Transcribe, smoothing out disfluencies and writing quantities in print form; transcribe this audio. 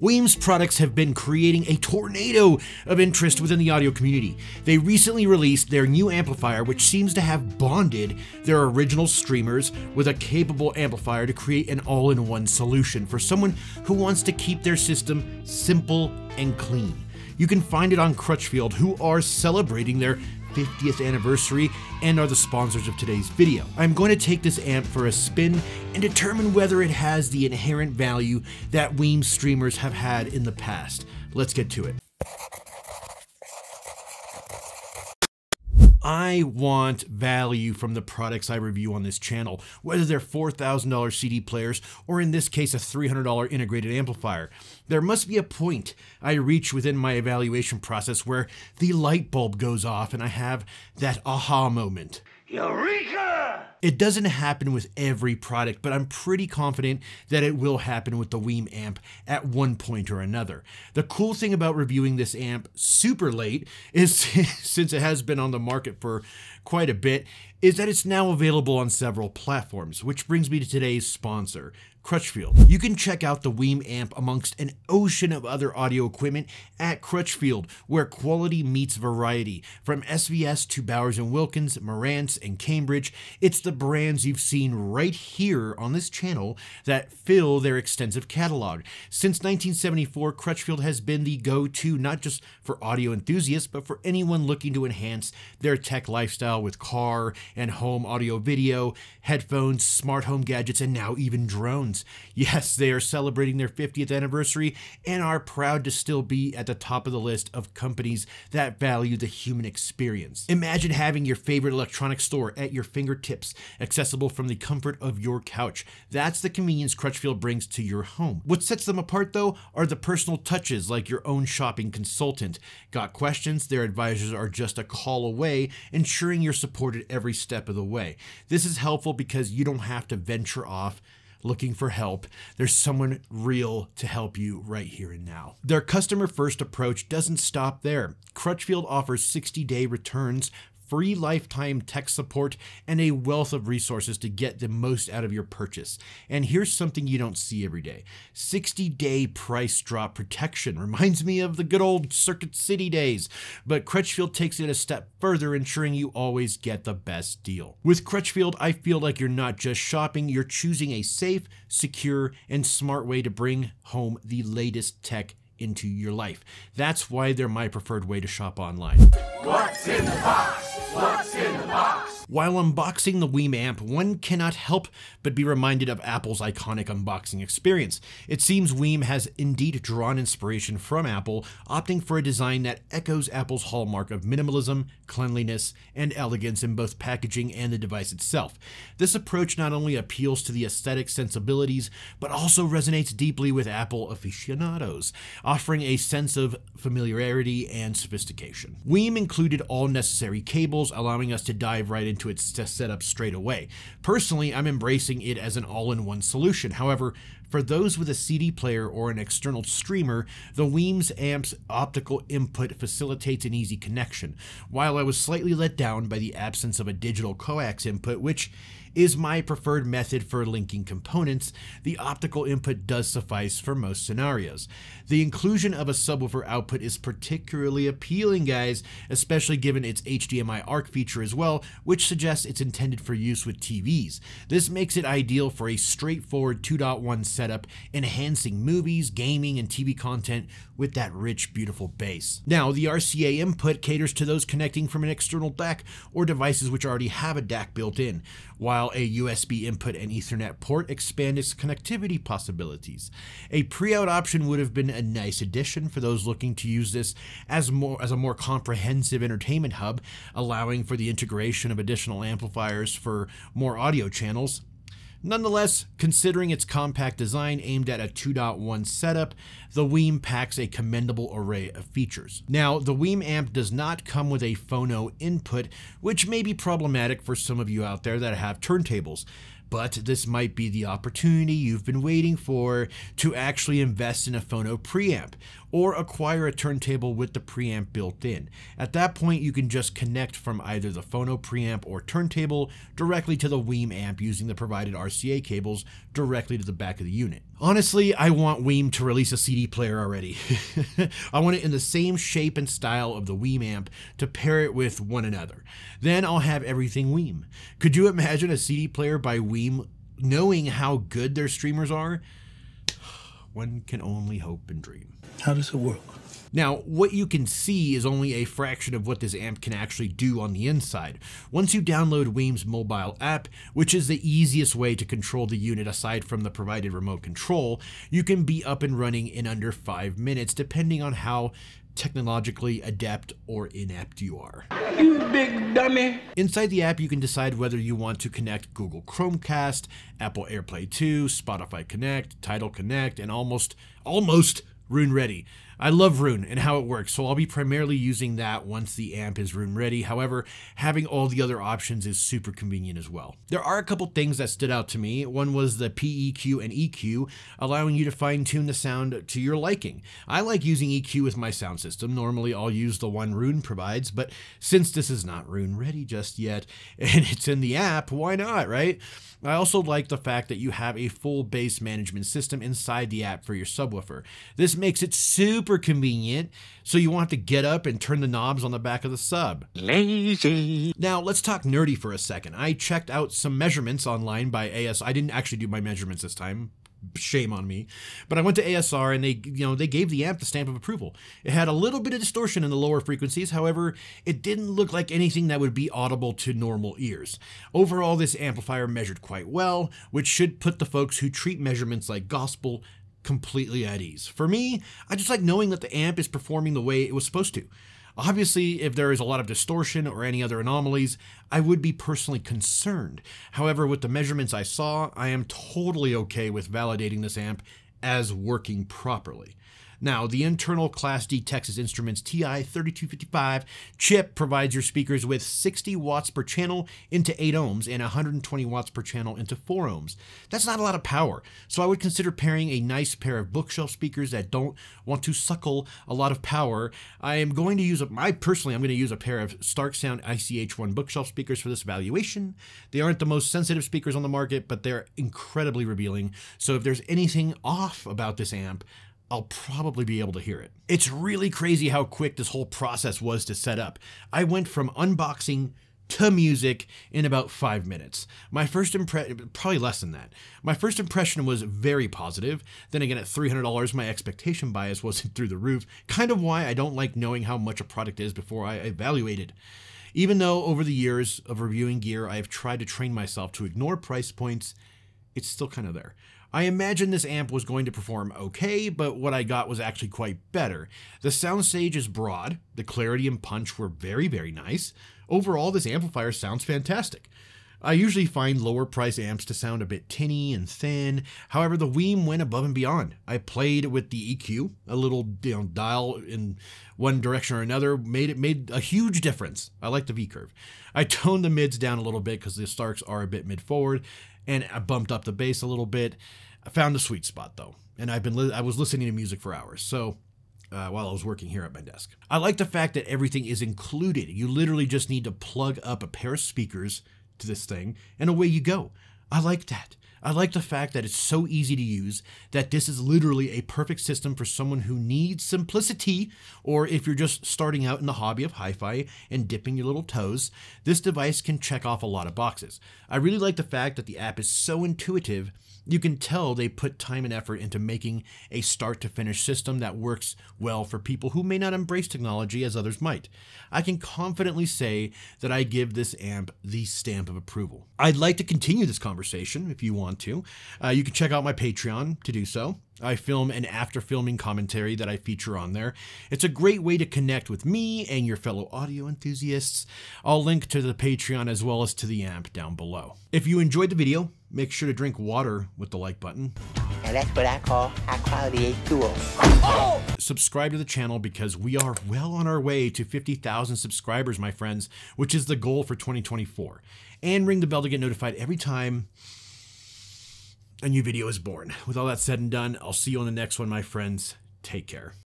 Weems products have been creating a tornado of interest within the audio community. They recently released their new amplifier, which seems to have bonded their original streamers with a capable amplifier to create an all-in-one solution for someone who wants to keep their system simple and clean. You can find it on Crutchfield, who are celebrating their 50th anniversary and are the sponsors of today's video. I'm going to take this amp for a spin and determine whether it has the inherent value that Weems streamers have had in the past. Let's get to it. I want value from the products I review on this channel, whether they're $4,000 CD players or in this case a $300 integrated amplifier. There must be a point I reach within my evaluation process where the light bulb goes off and I have that aha moment. Eureka! It doesn't happen with every product, but I'm pretty confident that it will happen with the Weems amp at one point or another. The cool thing about reviewing this amp super late is, since it has been on the market for quite a bit, is that it's now available on several platforms, which brings me to today's sponsor, Crutchfield. You can check out the Weems amp amongst an ocean of other audio equipment at Crutchfield, where quality meets variety. From SVS to Bowers & Wilkins, Marantz, and Cambridge, it's the brands you've seen right here on this channel that fill their extensive catalog. Since 1974, Crutchfield has been the go-to not just for audio enthusiasts, but for anyone looking to enhance their tech lifestyle with car and home audio video, headphones, smart home gadgets, and now even drones. Yes, they are celebrating their 50th anniversary and are proud to still be at the top of the list of companies that value the human experience. Imagine having your favorite electronics store at your fingertips, accessible from the comfort of your couch. That's the convenience Crutchfield brings to your home. What sets them apart, though, are the personal touches like your own shopping consultant. Got questions? Their advisors are just a call away, ensuring you're supported every step of the way. This is helpful because you don't have to venture off looking for help. There's someone real to help you right here and now. Their customer-first approach doesn't stop there. Crutchfield offers 60-day returns, free lifetime tech support, and a wealth of resources to get the most out of your purchase. And here's something you don't see every day. 60-day price drop protection. Reminds me of the good old Circuit City days, but Crutchfield takes it a step further, ensuring you always get the best deal. With Crutchfield, I feel like you're not just shopping, you're choosing a safe, secure, and smart way to bring home the latest tech into your life. That's why they're my preferred way to shop online. What's in the box? What's in the box? While unboxing the Weems amp, one cannot help but be reminded of Apple's iconic unboxing experience. It seems Weems has indeed drawn inspiration from Apple, opting for a design that echoes Apple's hallmark of minimalism, cleanliness, and elegance in both packaging and the device itself. This approach not only appeals to the aesthetic sensibilities, but also resonates deeply with Apple aficionados, offering a sense of familiarity and sophistication. Weems included all necessary cables, allowing us to dive right into its setup straight away. Personally, I'm embracing it as an all-in-one solution. However, for those with a CD player or an external streamer, the Weems amp's optical input facilitates an easy connection. While I was slightly let down by the absence of a digital coax input, which is my preferred method for linking components, the optical input does suffice for most scenarios. The inclusion of a subwoofer output is particularly appealing, guys, especially given its HDMI ARC feature as well, which suggests it's intended for use with TVs. This makes it ideal for a straightforward 2.1 setup, enhancing movies, gaming, and TV content with that rich, beautiful bass. Now, the RCA input caters to those connecting from an external DAC or devices which already have a DAC built in, while a USB input and Ethernet port expand its connectivity possibilities. A pre-out option would have been a nice addition for those looking to use this as a more comprehensive entertainment hub, allowing for the integration of additional amplifiers for more audio channels. Nonetheless, considering its compact design aimed at a 2.1 setup, the Weems packs a commendable array of features. Now, the Weems amp does not come with a phono input, which may be problematic for some of you out there that have turntables. But this might be the opportunity you've been waiting for to actually invest in a phono preamp or acquire a turntable with the preamp built in. At that point, you can just connect from either the phono preamp or turntable directly to the Weems amp using the provided RCA cables directly to the back of the unit. Honestly, I want Weem to release a CD player already. I want it in the same shape and style of the Weem amp to pair it with one another. Then I'll have everything Weem. Could you imagine a CD player by Weem knowing how good their streamers are? One can only hope and dream. How does it work? Now, what you can see is only a fraction of what this amp can actually do on the inside. Once you download Weem's mobile app, which is the easiest way to control the unit aside from the provided remote control, you can be up and running in under 5 minutes, depending on how technologically adept or inept you are. You big dummy. Inside the app, you can decide whether you want to connect Google Chromecast, Apple AirPlay 2, Spotify Connect, Tidal Connect, and almost Roon Ready. I love Roon and how it works, so I'll be primarily using that once the amp is Roon ready. However, having all the other options is super convenient as well. There are a couple things that stood out to me. One was the PEQ and EQ, allowing you to fine-tune the sound to your liking. I like using EQ with my sound system. Normally I'll use the one Roon provides, but since this is not Roon ready just yet, and it's in the app, why not, right? I also like the fact that you have a full bass management system inside the app for your subwoofer. This makes it super convenient, so you won't have to get up and turn the knobs on the back of the sub. Lazy. Now, let's talk nerdy for a second. I checked out some measurements online by ASR. I didn't actually do my measurements this time. Shame on me. But I went to ASR and they gave the amp the stamp of approval. It had a little bit of distortion in the lower frequencies. However, it didn't look like anything that would be audible to normal ears. Overall, this amplifier measured quite well, which should put the folks who treat measurements like gospel completely at ease. For me, I just like knowing that the amp is performing the way it was supposed to. Obviously, if there is a lot of distortion or any other anomalies, I would be personally concerned. However, with the measurements I saw, I am totally okay with validating this amp as working properly. Now, the internal Class D Texas Instruments TI-3255 chip provides your speakers with 60 watts per channel into 8 ohms and 120 watts per channel into 4 ohms. That's not a lot of power, so I would consider pairing a nice pair of bookshelf speakers that don't want to suckle a lot of power. I'm going to use a pair of Stark Sound ICH1 bookshelf speakers for this evaluation. They aren't the most sensitive speakers on the market, but they're incredibly revealing, so if there's anything off about this amp, I'll probably be able to hear it. It's really crazy how quick this whole process was to set up. I went from unboxing to music in about 5 minutes. My first impression, probably less than that. My first impression was very positive. Then again, at $300, my expectation bias wasn't through the roof. Kind of why I don't like knowing how much a product is before I evaluate it. Even though over the years of reviewing gear, I have tried to train myself to ignore price points, it's still kind of there. I imagined this amp was going to perform okay, but what I got was actually quite better. The soundstage is broad, the clarity and punch were very, very nice. Overall, this amplifier sounds fantastic. I usually find lower price amps to sound a bit tinny and thin. However, the Weem went above and beyond. I played with the EQ, a little dial in one direction or another, made a huge difference. I like the V-curve. I toned the mids down a little bit because the Starks are a bit mid-forward, and I bumped up the bass a little bit. I found the sweet spot though, and I was listening to music for hours. So while I was working here at my desk. I like the fact that everything is included. You literally just need to plug up a pair of speakers to this thing and away you go. I like that. I like the fact that it's so easy to use, that this is literally a perfect system for someone who needs simplicity, or if you're just starting out in the hobby of hi-fi and dipping your little toes, this device can check off a lot of boxes. I really like the fact that the app is so intuitive. You can tell they put time and effort into making a start-to-finish system that works well for people who may not embrace technology as others might. I can confidently say that I give this amp the stamp of approval. I'd like to continue this conversation if you want to. You can check out my Patreon to do so. I film an after-filming commentary that I feature on there. It's a great way to connect with me and your fellow audio enthusiasts. I'll link to the Patreon as well as to the amp down below. If you enjoyed the video, make sure to drink water with the like button. And that's what I call high-quality H2O. Oh! Subscribe to the channel because we are well on our way to 50,000 subscribers, my friends, which is the goal for 2024. And ring the bell to get notified every time a new video is born. With all that said and done, I'll see you on the next one, my friends. Take care.